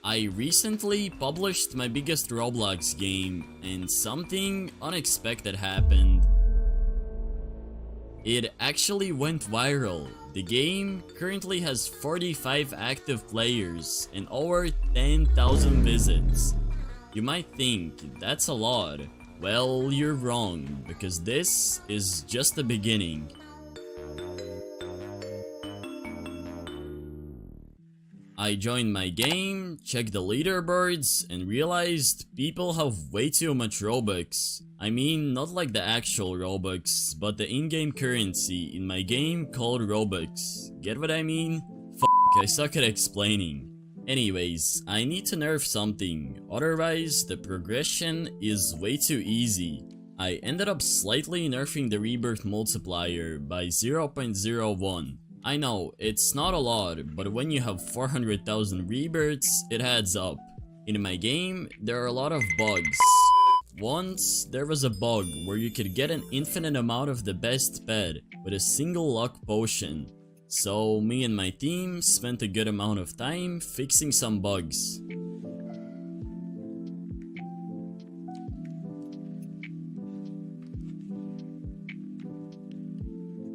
I recently published my biggest Roblox game, and something unexpected happened. It actually went viral. The game currently has 45 active players and over 10,000 visits. You might think that's a lot. Well, you're wrong, because this is just the beginning. I joined my game, checked the leaderboards, and realized people have way too much Robux. I mean, not like the actual Robux, but the in-game currency in my game called Robux. Get what I mean? I suck at explaining. Anyways, I need to nerf something, otherwise the progression is way too easy. I ended up slightly nerfing the rebirth multiplier by 0.01. I know, it's not a lot, but when you have 400,000 rebirths, it adds up. In my game, there are a lot of bugs. Once, there was a bug where you could get an infinite amount of the best pet with a single luck potion. So me and my team spent a good amount of time fixing some bugs.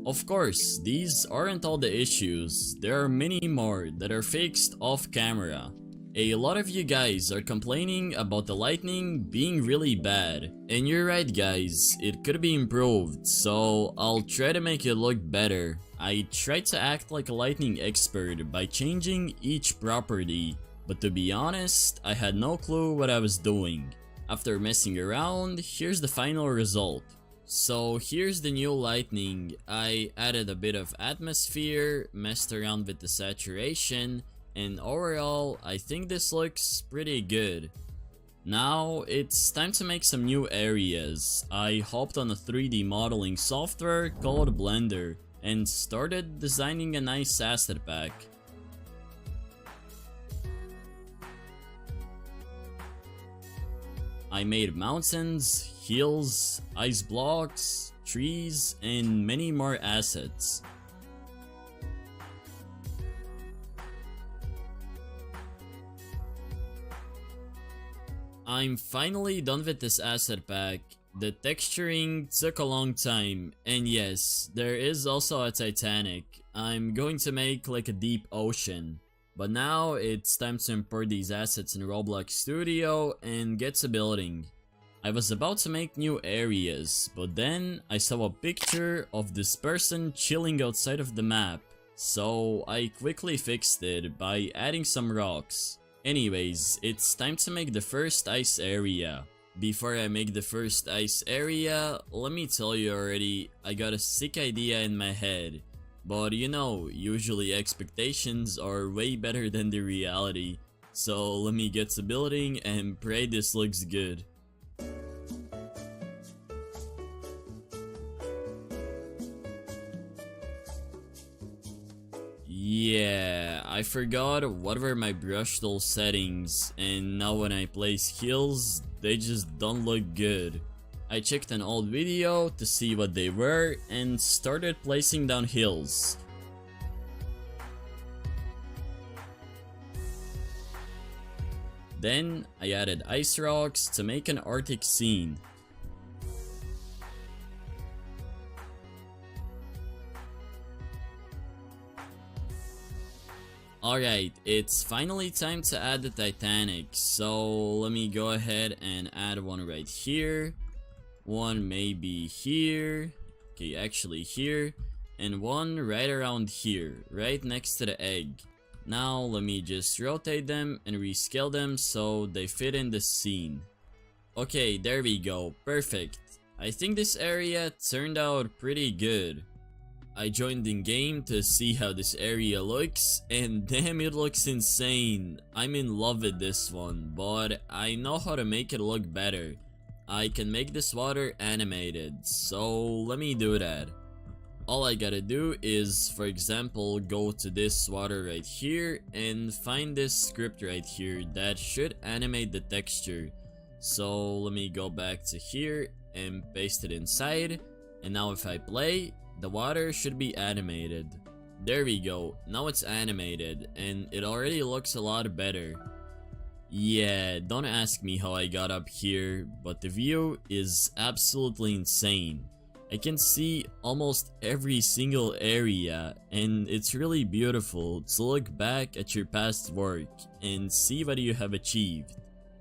Of course, these aren't all the issues, there are many more that are fixed off camera. A lot of you guys are complaining about the lighting being really bad, and you're right guys, it could be improved, so I'll try to make it look better. I tried to act like a lighting expert by changing each property, but to be honest, I had no clue what I was doing. After messing around, here's the final result. So here's the new lighting. I added a bit of atmosphere, messed around with the saturation, and overall I think this looks pretty good. Now it's time to make some new areas. I hopped on a 3D modeling software called Blender and started designing a nice asset pack. I made mountains, hills, ice blocks, trees, and many more assets. I'm finally done with this asset pack. The texturing took a long time, and yes, there is also a Titanic. I'm going to make like a deep ocean. But now it's time to import these assets in Roblox Studio and get to building. I was about to make new areas, but then I saw a picture of this person chilling outside of the map. So I quickly fixed it by adding some rocks. Anyways, it's time to make the first ice area. Before I make the first ice area, let me tell you already, I got a sick idea in my head. But you know, usually expectations are way better than the reality. So let me get to building and pray this looks good. Yeah, I forgot what were my brush tool settings, and now when I place hills, they just don't look good. I checked an old video to see what they were and started placing down hills. Then I added ice rocks to make an Arctic scene. Alright, it's finally time to add the Titanic, so let me go ahead and add one right here, one maybe here, okay actually here, and one right around here, right next to the egg. Now let me just rotate them and rescale them so they fit in the scene. Okay, there we go, perfect. I think this area turned out pretty good. I joined in game to see how this area looks, and damn it looks insane. I'm in love with this one, but I know how to make it look better. I can make this water animated, so let me do that. All I gotta do is, for example, go to this water right here and find this script right here that should animate the texture. So let me go back to here and paste it inside, and now if I play, the water should be animated. There we go, now it's animated, and it already looks a lot better. Yeah, don't ask me how I got up here, but the view is absolutely insane. I can see almost every single area, and it's really beautiful to look back at your past work and see what you have achieved.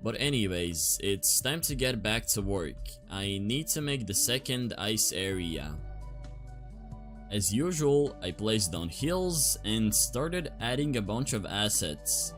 But anyways, it's time to get back to work. I need to make the second ice area. As usual, I placed down hills and started adding a bunch of assets.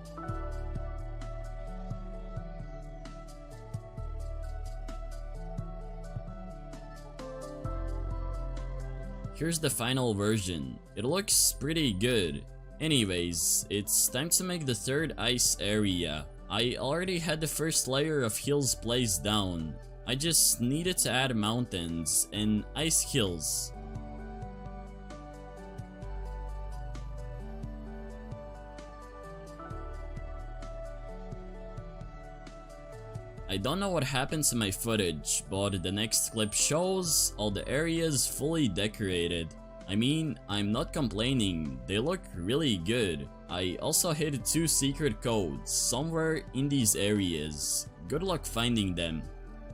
Here's the final version. It looks pretty good. Anyways, it's time to make the third ice area. I already had the first layer of hills placed down. I just needed to add mountains and ice hills. I don't know what happened to my footage, but the next clip shows all the areas fully decorated. I mean, I'm not complaining, they look really good. I also hid 2 secret codes somewhere in these areas. Good luck finding them.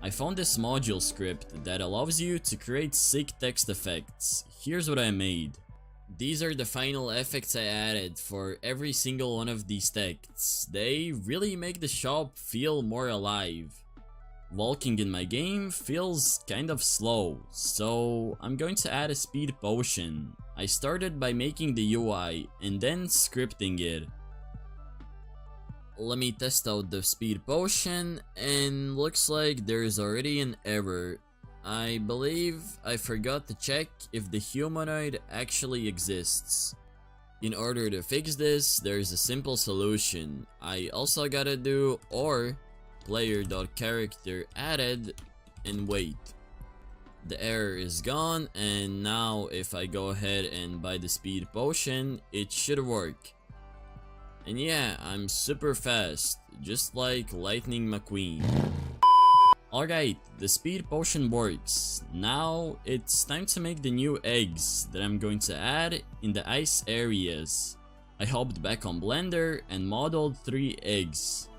I found this module script that allows you to create sick text effects. Here's what I made. These are the final effects I added for every single one of these texts. They really make the shop feel more alive. Walking in my game feels kind of slow, so I'm going to add a speed potion. I started by making the UI and then scripting it. Let me test out the speed potion, and looks like there is already an error. I believe I forgot to check if the humanoid actually exists. In order to fix this, there's a simple solution. I also gotta do or player.character added and wait. The error is gone, and now if I go ahead and buy the speed potion, it should work. And yeah, I'm super fast, just like Lightning McQueen. Alright, the speed potion works. Now it's time to make the new eggs that I'm going to add in the ice areas. I hopped back on Blender and modeled 3 eggs.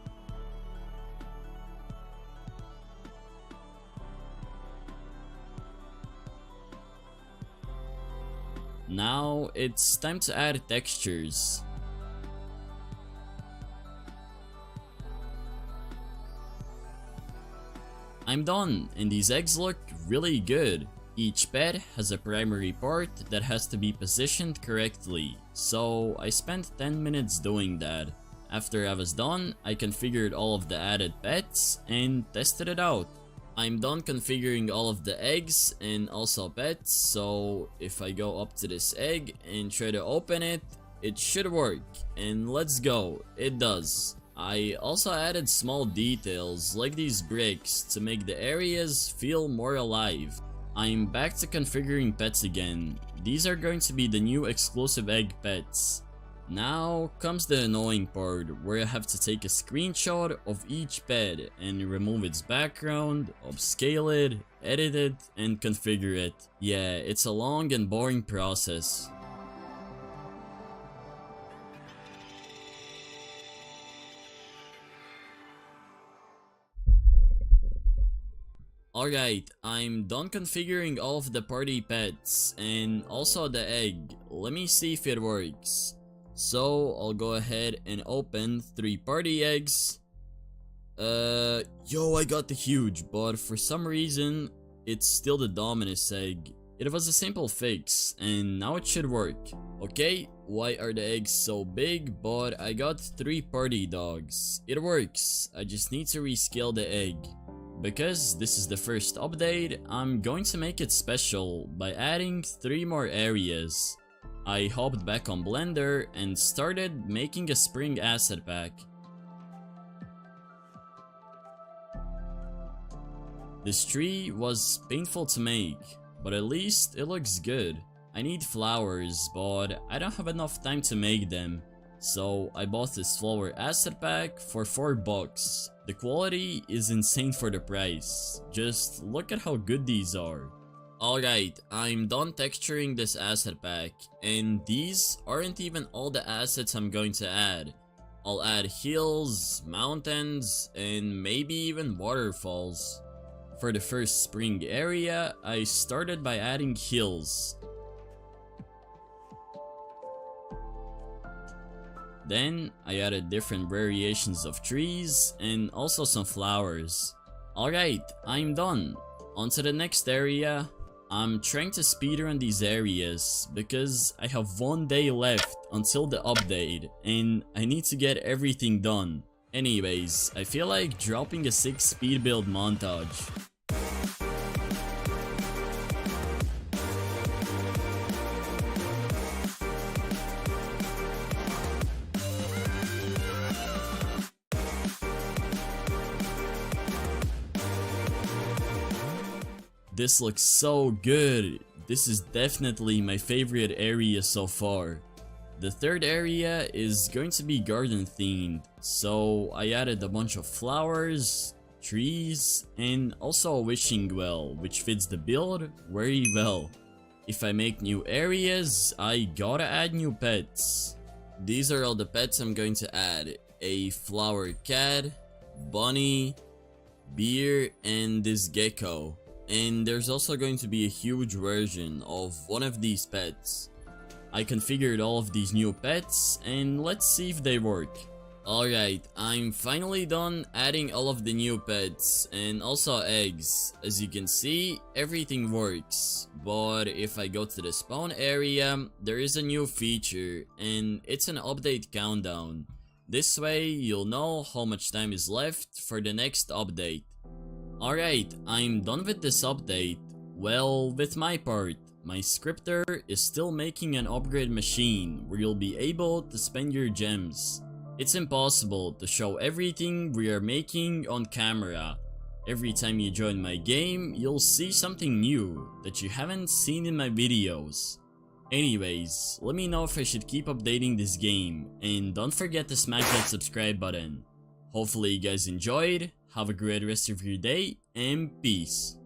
Now it's time to add textures. I'm done, and these eggs look really good. Each bed has a primary part that has to be positioned correctly, so I spent 10 minutes doing that. After I was done, I configured all of the added pets and tested it out. I'm done configuring all of the eggs and also pets, so if I go up to this egg and try to open it, it should work, and let's go, it does. I also added small details like these bricks to make the areas feel more alive. I'm back to configuring pets again. These are going to be the new exclusive egg pets. Now comes the annoying part where I have to take a screenshot of each pet and remove its background, upscale it, edit it, and configure it. Yeah, it's a long and boring process. Alright, I'm done configuring all of the party pets and also the egg. Let me see if it works. So I'll go ahead and open 3 party eggs. Yo, I got the huge, but for some reason it's still the Dominus egg. It was a simple fix and now it should work. Okay, why are the eggs so big? But I got 3 party dogs. It works. I just need to rescale the egg. Because this is the first update, I'm going to make it special by adding 3 more areas. I hopped back on Blender and started making a spring asset pack. This tree was painful to make, but at least it looks good. I need flowers, but I don't have enough time to make them. So I bought this flower asset pack for $4. The quality is insane for the price. Just look at how good these are. Alright, I'm done texturing this asset pack, and these aren't even all the assets I'm going to add. I'll add hills, mountains, and maybe even waterfalls. For the first spring area, I started by adding hills. Then, I added different variations of trees and also some flowers. Alright, I'm done. On to the next area. I'm trying to speedrun these areas because I have 1 day left until the update and I need to get everything done. Anyways, I feel like dropping a 6 speed build montage. This looks so good. This is definitely my favorite area so far. The third area is going to be garden themed, so I added a bunch of flowers, trees, and also a wishing well, which fits the build very well. If I make new areas, I gotta add new pets. These are all the pets I'm going to add. A flower cat, bunny, bear, and this gecko. And there's also going to be a huge version of one of these pets. I configured all of these new pets and let's see if they work. Alright, I'm finally done adding all of the new pets and also eggs. As you can see, everything works. But if I go to the spawn area, there is a new feature and it's an update countdown. This way, you'll know how much time is left for the next update. Alright, I'm done with this update. Well, with my part. My scripter is still making an upgrade machine where you'll be able to spend your gems. It's impossible to show everything we are making on camera. Every time you join my game, you'll see something new that you haven't seen in my videos. Anyways, let me know if I should keep updating this game, and don't forget to smash that subscribe button. Hopefully you guys enjoyed. Have a great rest of your day, and peace.